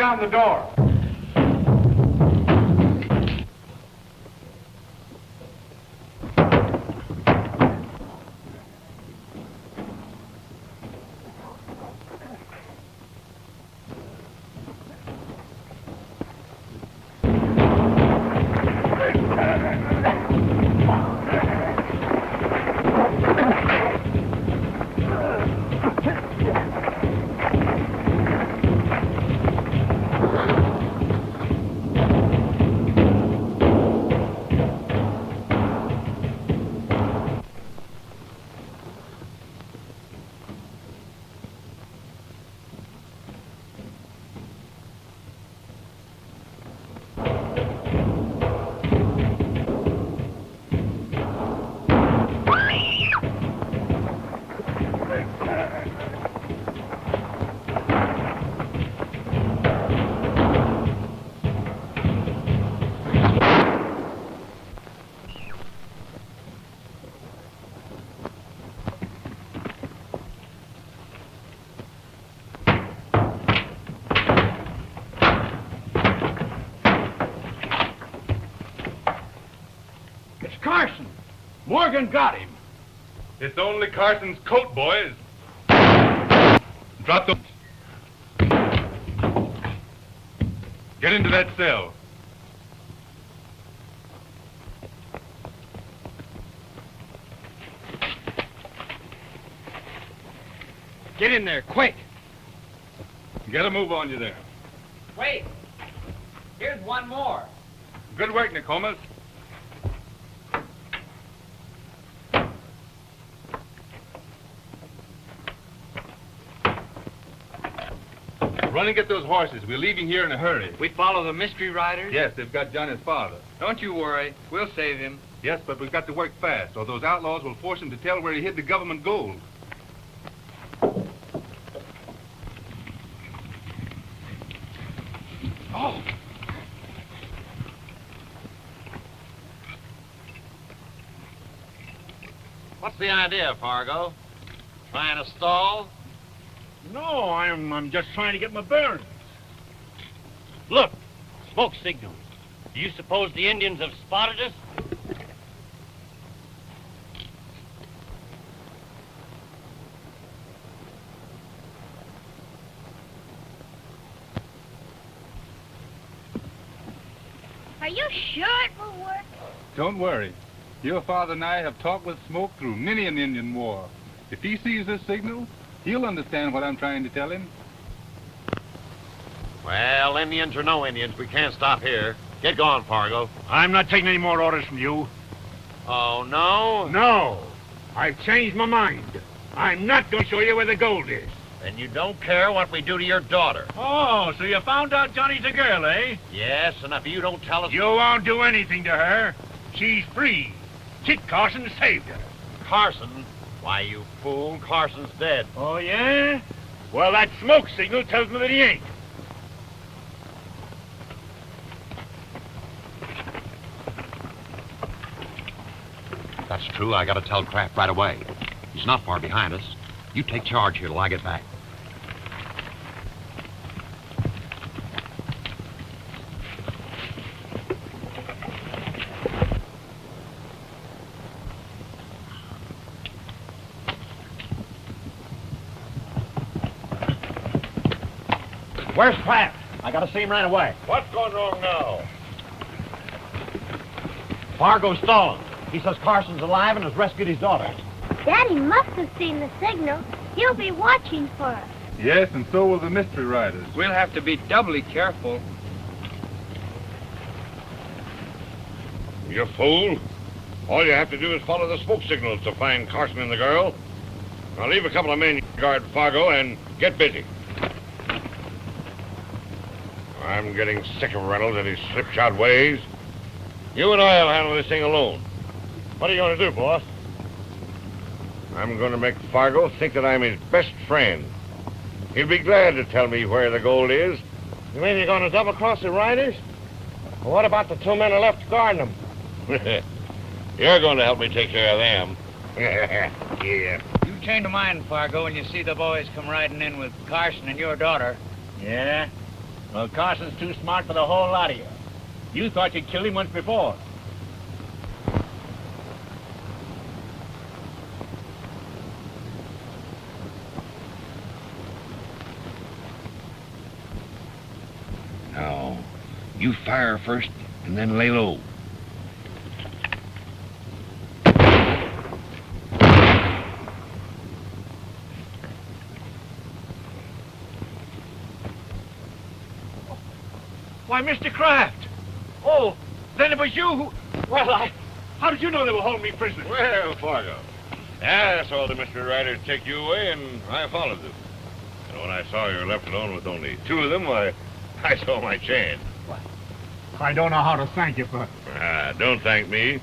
down the door. Carson! Morgan got him. It's only Carson's coat, boys. Drop the... Get into that cell. Get in there, quick. Get a move on you there. Wait. Here's one more. Good work, Nicomas. Run and get those horses. We're leaving here in a hurry. We follow the mystery riders? Yes, they've got Johnny's father. Don't you worry. We'll save him. Yes, but we've got to work fast, or those outlaws will force him to tell where he hid the government gold. Oh! What's the idea, Fargo? Trying to stall? No, I'm just trying to get my bearings. Look, smoke signals. Do you suppose the Indians have spotted us? Are you sure it will work? Don't worry. Your father and I have talked with Smoke through many an Indian war. If he sees this signal, he'll understand what I'm trying to tell him. Well, Indians or no Indians, we can't stop here. Get going, Fargo. I'm not taking any more orders from you. Oh, no? No. I've changed my mind. I'm not going to show you where the gold is. Then you don't care what we do to your daughter. Oh, so you found out Johnny's a girl, eh? Yes, and if you don't tell us... You won't do anything to her. She's free. Kit Carson saved her. Carson? Why, you fool, Carson's dead. Oh, yeah? Well, that smoke signal tells me that he ain't. That's true. I gotta tell Kraft right away. He's not far behind us. You take charge here till I get back. Where's Chap? I gotta see him right away. What's going wrong now? Fargo's stalling. He says Carson's alive and has rescued his daughter. Daddy must have seen the signal. He'll be watching for us. Yes, and so will the mystery riders. We'll have to be doubly careful. You fool. All you have to do is follow the smoke signals to find Carson and the girl. Now leave a couple of men guard Fargo and get busy. I'm getting sick of Reynolds and his slipshod ways. You and I'll handle this thing alone. What are you going to do, boss? I'm going to make Fargo think that I'm his best friend. He'll be glad to tell me where the gold is. You mean you're going to double-cross the riders? Well, what about the two men who left guarding them? You're going to help me take care of them. Yeah. You change your mind, Fargo, when you see the boys come riding in with Carson and your daughter. Yeah? Well, Carson's too smart for the whole lot of you. You thought you'd killed him once before. Now, you fire first and then lay low. Why, Mr. Kraft! Oh, then it was you who... Well, how did you know they were holding me prisoner? Well, Fargo. I saw the Mr. Riders take you away, and I followed them. And when I saw you were left alone with only two of them, I saw my chance. I don't know how to thank you for... Don't thank me.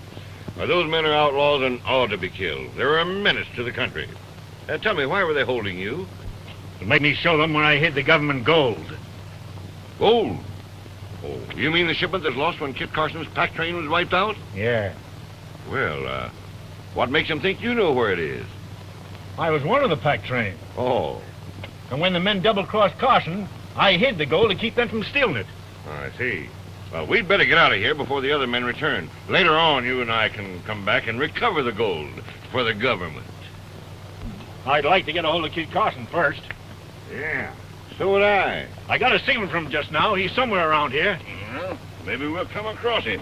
Those men are outlaws and ought to be killed. They're a menace to the country. Tell me, why were they holding you? To make me show them where I hid the government gold. Gold? Oh, you mean the shipment that's lost when Kit Carson's pack train was wiped out? Yeah. Well, what makes them think you know where it is? I was one of the pack train. Oh, And when the men double-crossed Carson, I hid the gold to keep them from stealing it. I see. Well, we'd better get out of here before the other men return. Later on, you and I can come back and recover the gold for the government. I'd like to get a hold of Kid Carson first. Yeah, so would I. I got a signal from him just now. He's somewhere around here. Well, maybe we'll come across him.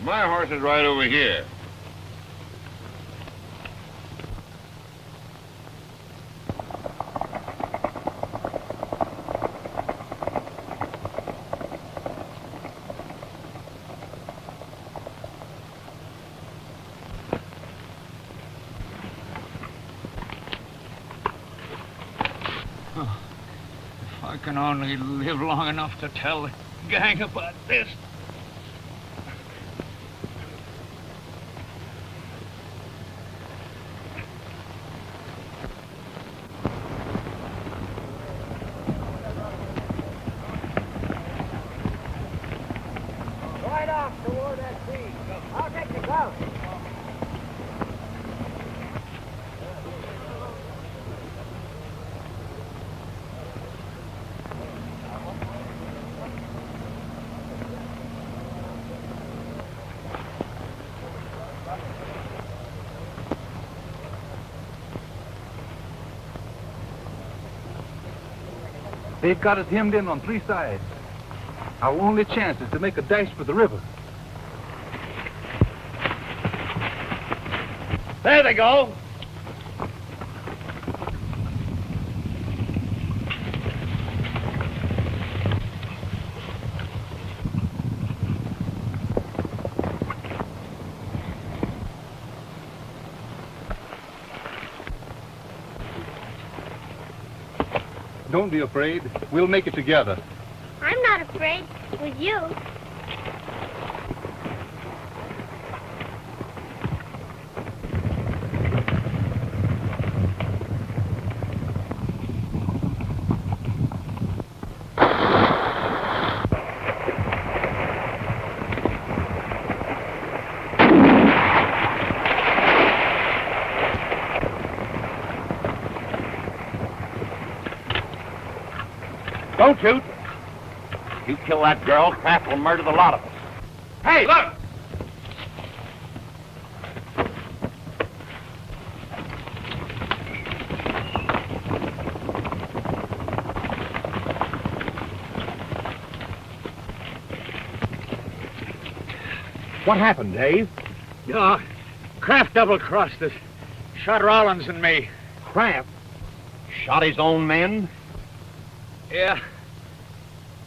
My horse is right over here. If I can only live long enough to tell the gang about this. Right off toward that tree. I'll take the gun. They've got us hemmed in on three sides. Our only chance is to make a dash for the river. There they go. Don't be afraid. We'll make it together. I'm not afraid with you. Don't shoot. You kill that girl, Kraft will murder the lot of us. Hey, look! What happened, Dave? Kraft double-crossed us. Shot Rollins and me. Kraft shot his own men? Yeah.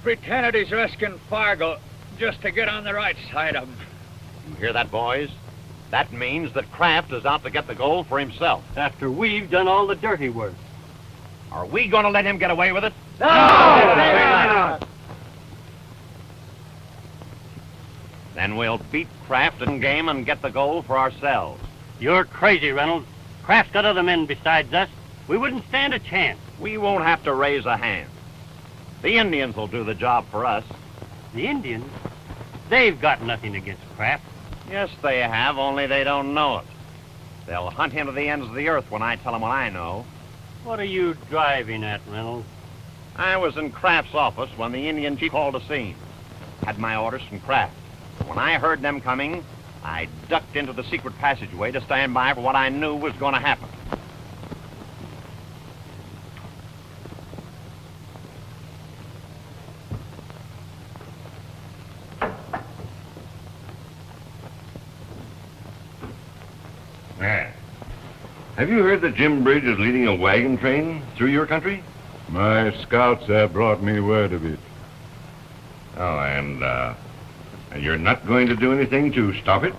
Pretended he's rescuing Fargo just to get on the right side of him. You hear that, boys? That means that Kraft is out to get the gold for himself. After we've done all the dirty work. Are we going to let him get away with it? No! Then we'll beat Kraft in game and get the gold for ourselves. You're crazy, Reynolds. Kraft's got other men besides us. We wouldn't stand a chance. We won't have to raise a hand. The Indians will do the job for us. The Indians? They've got nothing against Kraft. Yes, they have, only they don't know it. They'll hunt him to the ends of the earth when I tell them what I know. What are you driving at, Reynolds? I was in Kraft's office when the Indian chief called us in. Had my orders from Kraft. When I heard them coming, I ducked into the secret passageway to stand by for what I knew was going to happen. Yeah. Have you heard that Jim Bridge is leading a wagon train through your country? My scouts have brought me word of it. Oh, and you're not going to do anything to stop it?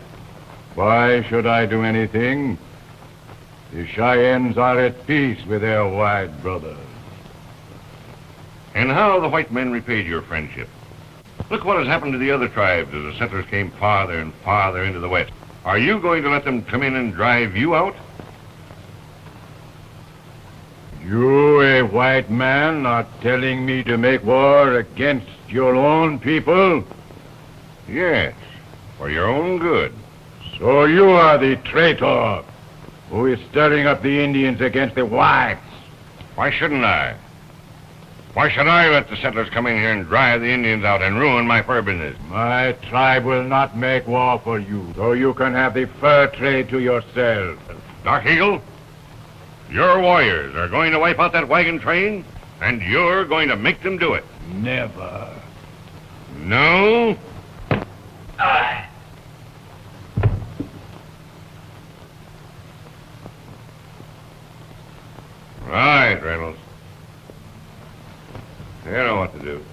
Why should I do anything? The Cheyennes are at peace with their white brothers. And how have the white men repaid your friendship? Look what has happened to the other tribes as the settlers came farther and farther into the west. Are you going to let them come in and drive you out? You, a white man, are telling me to make war against your own people? Yes, for your own good. So you are the traitor who is stirring up the Indians against the whites. Why shouldn't I? Why should I let the settlers come in here and drive the Indians out and ruin my fur business? My tribe will not make war for you, so you can have the fur trade to yourself. Dark Eagle, your warriors are going to wipe out that wagon train, and you're going to make them do it. Never. No? Right, Reynolds. You know what to do.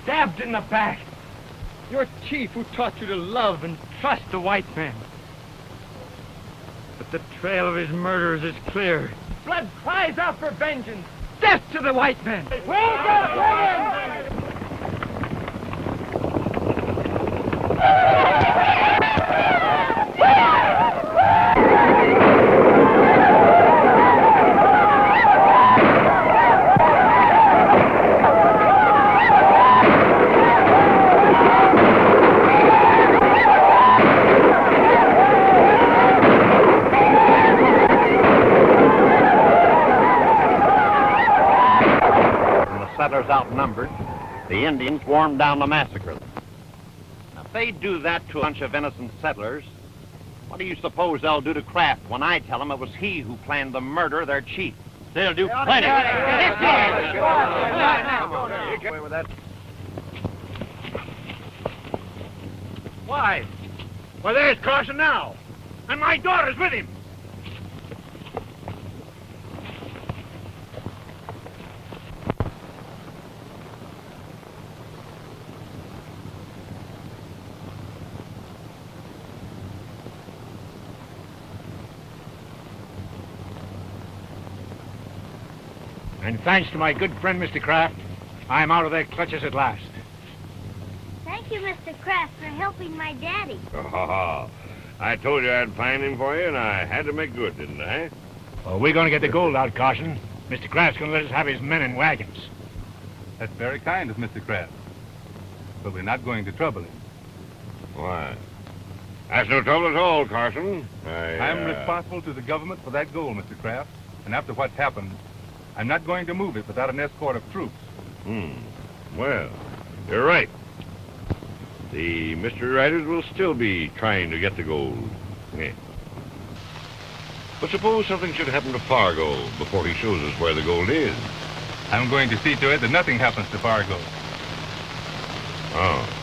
Stabbed in the back. Your chief who taught you to love and trust the white man. But the trail of his murderers is clear. Blood cries out for vengeance. Death to the white man. Wake up, women! Settlers outnumbered, the Indians swarmed down to massacre them. Now, if they do that to a bunch of innocent settlers, what do you suppose they'll do to Kraft when I tell them it was he who planned the murder of their chief? They'll do plenty. Why? Well, there's Carson now. And my daughter's with him. And thanks to my good friend, Mr. Kraft, I am out of their clutches at last. Thank you, Mr. Kraft, for helping my daddy. Oh, I told you I'd find him for you, and I had to make good, didn't I? Well, we're going to get the gold out, Carson. Mr. Kraft's going to let us have his men in wagons. That's very kind of Mr. Kraft. But we're not going to trouble him. Why? That's no trouble at all, Carson. I'm responsible to the government for that gold, Mr. Kraft. And after what's happened, I'm not going to move it without an escort of troops. Well, you're right. The mystery riders will still be trying to get the gold. Yeah. But suppose something should happen to Fargo before he shows us where the gold is. I'm going to see to it that nothing happens to Fargo. Oh.